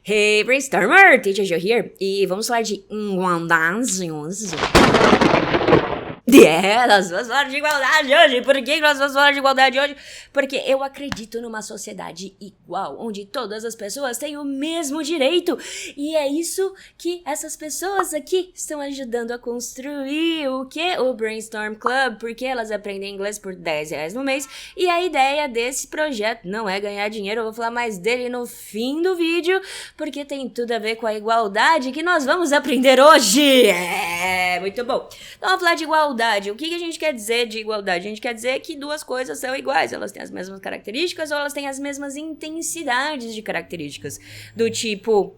Hey, Brainstormer! Teacher Joe here. E vamos falar de igualdade hoje. Nós vamos falar de igualdade hoje. Por que nós vamos falar de igualdade hoje? Porque eu acredito numa sociedade igual, onde todas as pessoas têm o mesmo direito. E é isso que essas pessoas aqui estão ajudando a construir o quê? O Brainstorm Club, porque elas aprendem inglês por R$10 no mês. E a ideia desse projeto não é ganhar dinheiro, eu vou falar mais dele no fim do vídeo, porque tem tudo a ver com a igualdade que nós vamos aprender hoje. É, muito bom. Então vamos falar de igualdade. O que a gente quer dizer de igualdade? A gente quer dizer que duas coisas são iguais, elas têm as mesmas características ou elas têm as mesmas intensidades de características. Do tipo...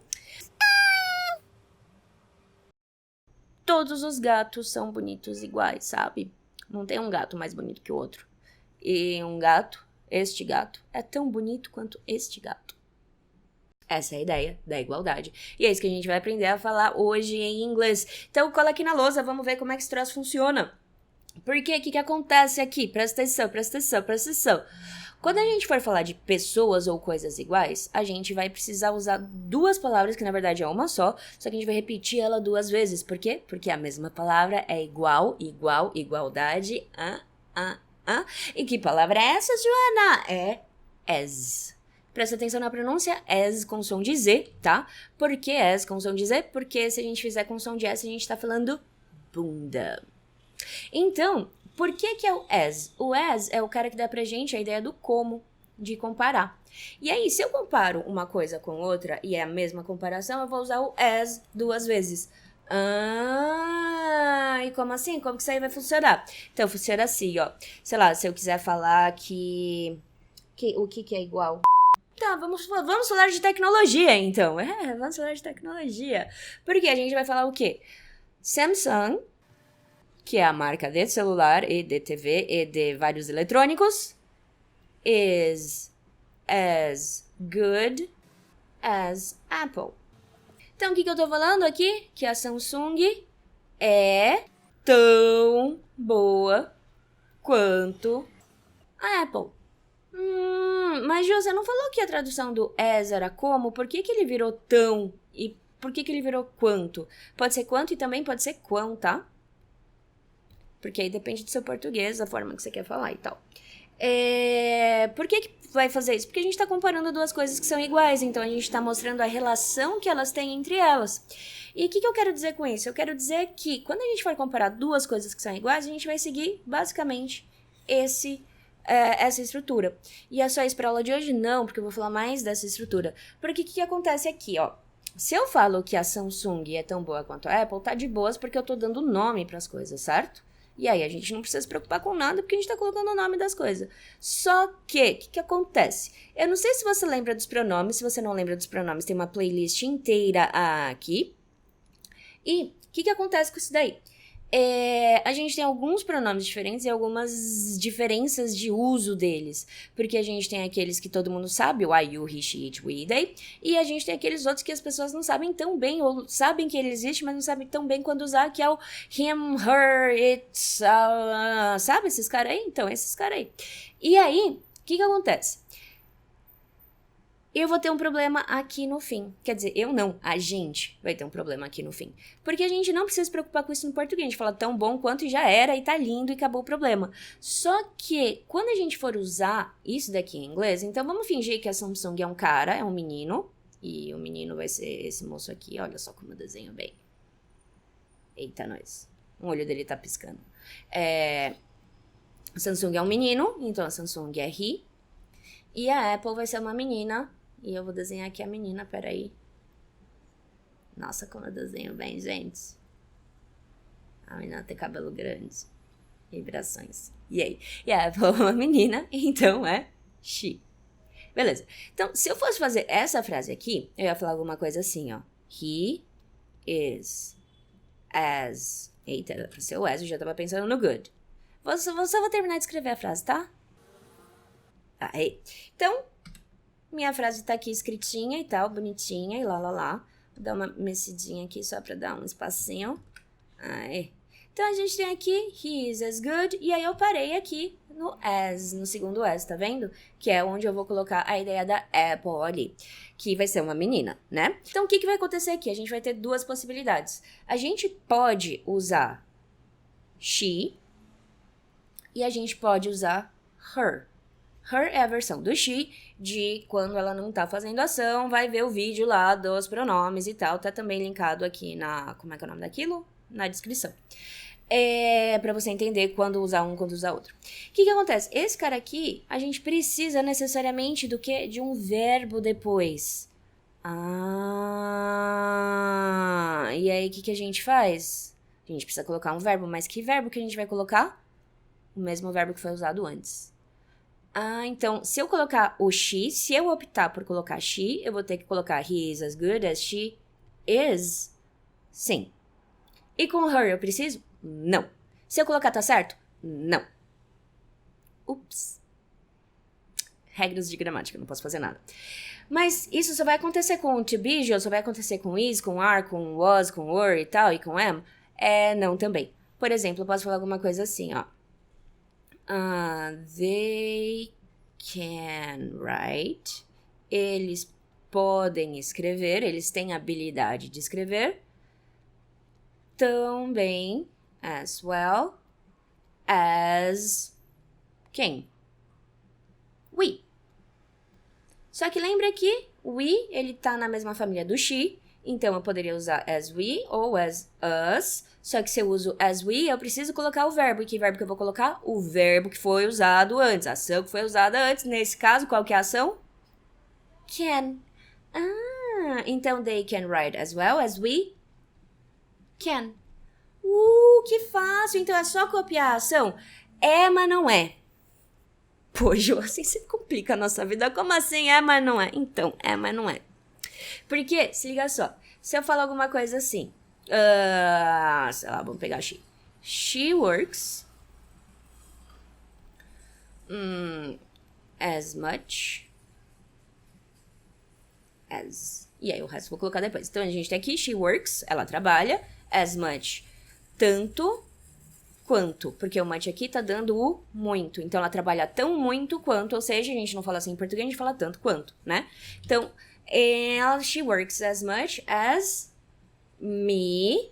todos os gatos são bonitos iguais, sabe? Não tem um gato mais bonito que o outro. E um gato, este gato, é tão bonito quanto este gato. Essa é a ideia da igualdade. E é isso que a gente vai aprender a falar hoje em inglês. Então, cola aqui na lousa, vamos ver como é que esse troço funciona. Porque o que acontece aqui? Presta atenção, presta atenção, presta atenção. Quando a gente for falar de pessoas ou coisas iguais, a gente vai precisar usar duas palavras, que na verdade é uma só que a gente vai repetir ela duas vezes. Por quê? Porque a mesma palavra é igual, igual, igualdade, E que palavra é essa, Joana? É as. Presta atenção na pronúncia, as com som de Z, tá? Por que as com som de Z? Porque se a gente fizer com som de S, a gente tá falando bunda. Então, por que é o as? O as é o cara que dá pra gente a ideia do como, de comparar. E aí, se eu comparo uma coisa com outra e é a mesma comparação, eu vou usar o as duas vezes. E como assim? Como que isso aí vai funcionar? Então, funciona assim, ó. Sei lá, se eu quiser falar que o que é igual? Tá, vamos falar de tecnologia, então. Vamos falar de tecnologia. Porque a gente vai falar o quê? Samsung, que é a marca de celular e de TV e de vários eletrônicos, is as good as Apple. Então, o que eu tô falando aqui? Que a Samsung é tão boa quanto a Apple. Mas, Jô, você não falou que a tradução do as era como? Por que ele virou tão? E por que ele virou quanto? Pode ser quanto e também pode ser quão, tá? Porque aí depende do seu português, da forma que você quer falar e tal. Por que vai fazer isso? Porque a gente tá comparando duas coisas que são iguais, então a gente tá mostrando a relação que elas têm entre elas. E o que eu quero dizer com isso? Eu quero dizer que quando a gente for comparar duas coisas que são iguais, a gente vai seguir basicamente essa estrutura. E é só isso pra aula de hoje? Não, porque eu vou falar mais dessa estrutura. Porque o que acontece aqui, ó? Se eu falo que a Samsung é tão boa quanto a Apple, tá de boas porque eu tô dando nome pras coisas, certo? E aí a gente não precisa se preocupar com nada porque a gente tá colocando o nome das coisas. Só que, o que acontece? Eu não sei se você lembra dos pronomes, se você não lembra dos pronomes, tem uma playlist inteira aqui. E o que acontece com isso daí? A gente tem alguns pronomes diferentes e algumas diferenças de uso deles. Porque a gente tem aqueles que todo mundo sabe, o I, you, he, she, it, we, they. E a gente tem aqueles outros que as pessoas não sabem tão bem, ou sabem que ele existe, mas não sabem tão bem quando usar, que é o him, her, it, sabe esses caras aí? Então, esses caras aí. E aí, o que acontece? Eu vou ter um problema aqui no fim. Quer dizer, eu não, a gente vai ter um problema aqui no fim. Porque a gente não precisa se preocupar com isso no português. A gente fala tão bom quanto e já era, e tá lindo, e acabou o problema. Só que, quando a gente for usar isso daqui em inglês, então vamos fingir que a Samsung é um cara, é um menino, e o menino vai ser esse moço aqui, olha só como eu desenho bem. Eita, nós. O olho dele tá piscando. A Samsung é um menino, então a Samsung é he. E a Apple vai ser uma menina. E eu vou desenhar aqui a menina, peraí. Nossa, como eu desenho bem, gente. A menina tem cabelo grande. Vibrações. E aí? E a Apple é uma menina, então é she. Beleza. Então, se eu fosse fazer essa frase aqui, eu ia falar alguma coisa assim, ó. He is as... Eita, pra ser o as, eu já tava pensando no good. Só vou terminar de escrever a frase, tá? Aí. Então... minha frase tá aqui escritinha e tal, bonitinha e lá. Vou dar uma mexidinha aqui só pra dar um espacinho. Aí. Então, a gente tem aqui he is as good, e aí eu parei aqui no as, no segundo as, tá vendo? Que é onde eu vou colocar a ideia da Apple ali, que vai ser uma menina, né? Então, o que vai acontecer aqui? A gente vai ter duas possibilidades. A gente pode usar she e a gente pode usar her. Her é a versão do she, de quando ela não tá fazendo ação, vai ver o vídeo lá dos pronomes e tal, tá também linkado aqui na, como é que é o nome daquilo? Na descrição. Pra você entender quando usar um, quando usar outro. O que acontece? Esse cara aqui, a gente precisa necessariamente do quê? De um verbo depois. E aí o que a gente faz? A gente precisa colocar um verbo, mas que verbo que a gente vai colocar? O mesmo verbo que foi usado antes. Então, se eu colocar o she, se eu optar por colocar she, eu vou ter que colocar he is as good as she is. Sim. E com her eu preciso? Não. Se eu colocar tá certo? Não. Ups. Regras de gramática, não posso fazer nada. Mas isso só vai acontecer com to be, só vai acontecer com is, com are, com was, com were e tal, e com am? Não também. Por exemplo, eu posso falar alguma coisa assim, ó. They can write. Eles podem escrever, eles têm habilidade de escrever. Também, as well as quem? We. Só que lembra que we, ele tá na mesma família do she, então eu poderia usar as we ou as us. Só que se eu uso as we, eu preciso colocar o verbo. E que verbo que eu vou colocar? O verbo que foi usado antes. A ação que foi usada antes. Nesse caso, qual que é a ação? Can. Então they can write as well as we can. Que fácil. Então é só copiar a ação? Mas não é. Pô, Ju, assim você complica a nossa vida. Como assim? Mas não é. Então, mas não é. Porque, se liga só. Se eu falar alguma coisa assim... sei lá, vamos pegar she. She works as much as. E aí o resto eu vou colocar depois. Então a gente tem aqui, she works, ela trabalha, as much, tanto quanto. Porque o much aqui tá dando o muito. Então ela trabalha tão muito quanto, ou seja, a gente não fala assim em português, a gente fala tanto quanto, né? Então, she works as much as me,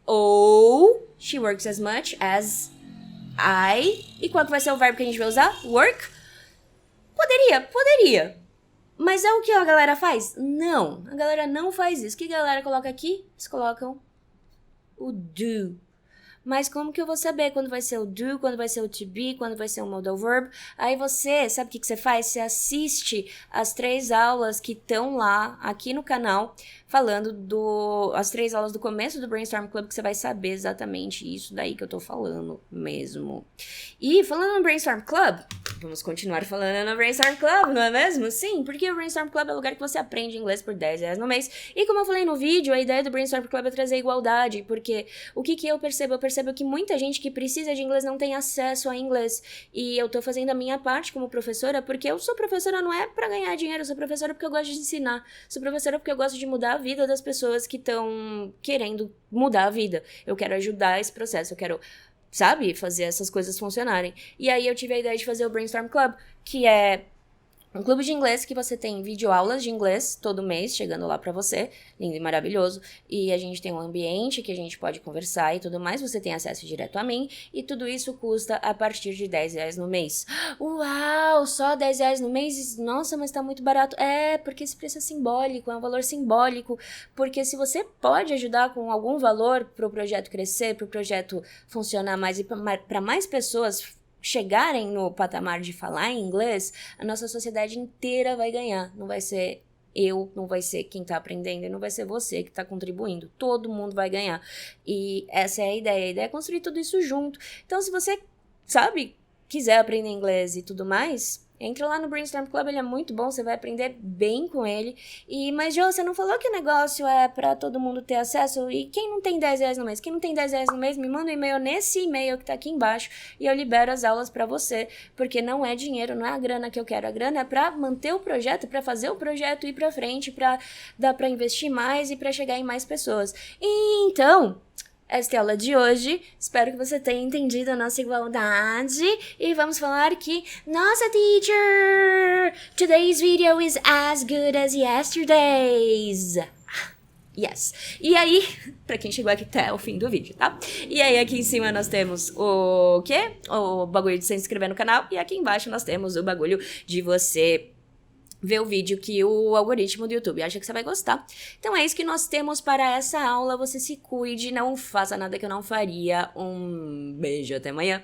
ou she works as much as I. E qual que vai ser o verbo que a gente vai usar? Work? Poderia. Mas é o que a galera faz? Não, a galera não faz isso. O que a galera coloca aqui? Eles colocam o do. Mas como que eu vou saber quando vai ser o do, quando vai ser o to be, quando vai ser o modal verb? Aí você, sabe o que você faz? Você assiste as 3 aulas que estão lá, aqui no canal, falando as 3 aulas do começo do Brainstorm Club, que você vai saber exatamente isso daí que eu tô falando mesmo. E falando no Brainstorm Club, vamos continuar falando no Brainstorm Club, não é mesmo? Sim, porque o Brainstorm Club é o lugar que você aprende inglês por R$10 no mês. E como eu falei no vídeo, a ideia do Brainstorm Club é trazer igualdade, porque o que eu percebo? Eu percebo que muita gente que precisa de inglês não tem acesso a inglês. E eu tô fazendo a minha parte como professora, porque eu sou professora não é pra ganhar dinheiro, eu sou professora porque eu gosto de ensinar. Sou professora porque eu gosto de mudar a vida das pessoas que estão querendo mudar a vida. Eu quero ajudar esse processo, eu quero, sabe, fazer essas coisas funcionarem. E aí eu tive a ideia de fazer o Brainstorm Club, que é um clube de inglês que você tem videoaulas de inglês todo mês, chegando lá pra você, lindo e maravilhoso. E a gente tem um ambiente que a gente pode conversar e tudo mais, você tem acesso direto a mim. E tudo isso custa a partir de R$10 no mês. Uau, só R$10 no mês? Nossa, mas tá muito barato. Porque esse preço é simbólico, é um valor simbólico. Porque se você pode ajudar com algum valor pro projeto crescer, pro projeto funcionar mais e pra mais pessoas chegarem no patamar de falar em inglês, a nossa sociedade inteira vai ganhar. Não vai ser eu, não vai ser quem tá aprendendo, não vai ser você que tá contribuindo. Todo mundo vai ganhar. E essa é a ideia. A ideia é construir tudo isso junto. Então, se você, sabe, quiser aprender inglês e tudo mais, entra lá no Brainstorm Club, ele é muito bom, você vai aprender bem com ele. Mas, Jô, você não falou que o negócio é pra todo mundo ter acesso? E quem não tem R$10 no mês? Quem não tem R$10 no mês, me manda um e-mail nesse e-mail que tá aqui embaixo e eu libero as aulas pra você, porque não é dinheiro, não é a grana que eu quero. A grana é pra manter o projeto, pra fazer o projeto ir pra frente, pra dar pra investir mais e pra chegar em mais pessoas. Então, esta é a aula de hoje. Espero que você tenha entendido a nossa igualdade. E vamos falar que, nossa, teacher! Today's video is as good as yesterday's. Yes. E aí, pra quem chegou aqui até o fim do vídeo, tá? E aí, aqui em cima nós temos o quê? O bagulho de se inscrever no canal. E aqui embaixo nós temos o bagulho de você ver o vídeo que o algoritmo do YouTube acha que você vai gostar. Então é isso que nós temos para essa aula. Você se cuide, não faça nada que eu não faria. Um beijo, até amanhã.